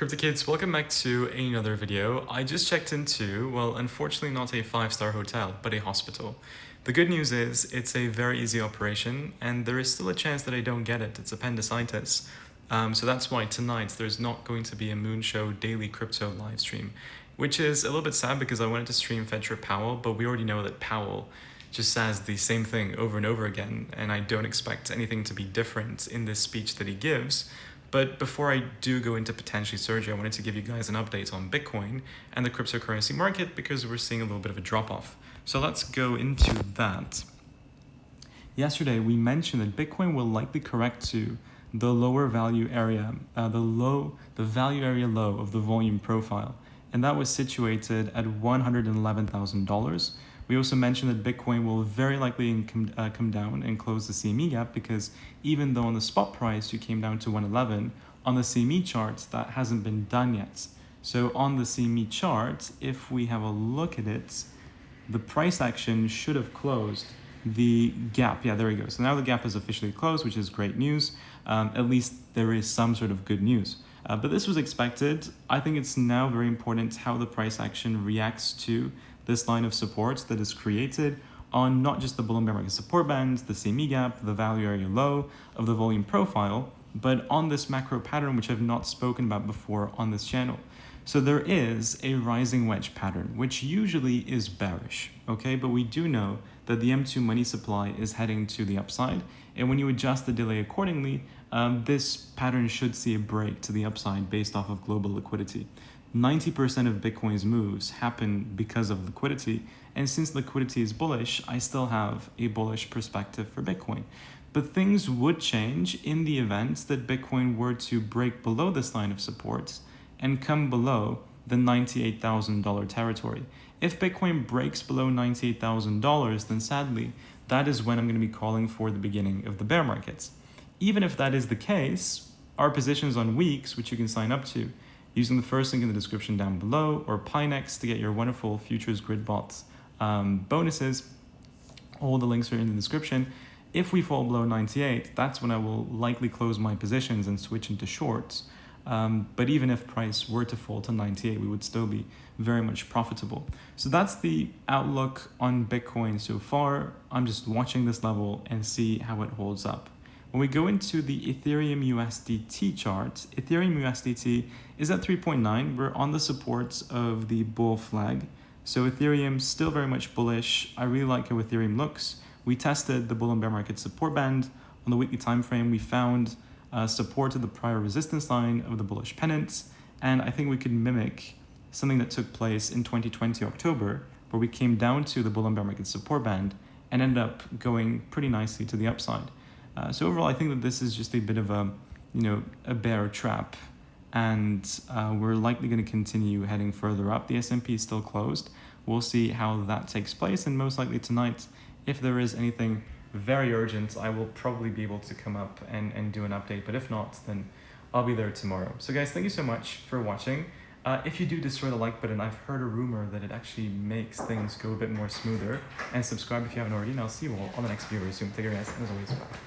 Crypto Kids, welcome back to another video. I just checked into, well, unfortunately not a 5-star hotel, but a hospital. The good news is it's a very easy operation and there is still a chance that I don't get it. It's appendicitis. So that's why tonight there's not going to be a Moonshow daily crypto live stream, which is a little bit sad because I wanted to stream Fedra Powell, but we already know that Powell just says the same thing over and over again, and I don't expect anything to be different in this speech that he gives. But before I do go into potentially surgery, I wanted to give you guys an update on Bitcoin and the cryptocurrency market because we're seeing a little bit of a drop-off. So let's go into that. Yesterday, we mentioned that Bitcoin will likely correct to the lower value area, the value area low of the volume profile, and that was situated at $111,000. We also mentioned that Bitcoin will very likely come down and close the CME gap because even though on the spot price you came down to 111, on the CME chart that hasn't been done yet. So on the CME chart, if we have a look at it, the price action should have closed the gap. Yeah, there we go. So now the gap is officially closed, which is great news. At least there is some sort of good news. But this was expected. I think it's now very important how the price action reacts to this line of support that is created on not just the bull and bear market support bands, the CME gap, the value area low of the volume profile, but on this macro pattern, which I've not spoken about before on this channel. So there is a rising wedge pattern, which usually is bearish, okay? But we do know that the M2 money supply is heading to the upside. And when you adjust the delay accordingly, this pattern should see a break to the upside based off of global liquidity. 90% of Bitcoin's moves happen because of liquidity. And since liquidity is bullish, I still have a bullish perspective for Bitcoin. But things would change in the event that Bitcoin were to break below this line of support and come below the $98,000 territory. If Bitcoin breaks below $98,000, then sadly, that is when I'm going to be calling for the beginning of the bear markets. Even if that is the case, our positions on weeks, which you can sign up to, using the first link in the description down below, or Pinex to get your wonderful futures grid bots bonuses. All the links are in the description. If we fall below 98, that's when I will likely close my positions and switch into shorts. But even if price were to fall to 98, we would still be very much profitable. So that's the outlook on Bitcoin so far. I'm just watching this level and see how it holds up. When we go into the Ethereum USDT chart, Ethereum USDT is at 3.9. We're on the supports of the bull flag. So Ethereum still very much bullish. I really like how Ethereum looks. We tested the bull and bear market support band on the weekly time frame. We found support to the prior resistance line of the bullish pennants. And I think we could mimic something that took place in 2020 October, where we came down to the bull and bear market support band and ended up going pretty nicely to the upside. So overall, I think that this is just a bit of a bear trap, and we're likely going to continue heading further up. The S&P is still closed. We'll see how that takes place, and most likely tonight, if there is anything very urgent, I will probably be able to come up and do an update, but if not, then I'll be there tomorrow. So guys, thank you so much for watching. If you do destroy the like button, I've heard a rumor that it actually makes things go a bit more smoother, and subscribe if you haven't already, and I'll see you all on the next video very soon. Take care guys, and as always, bye.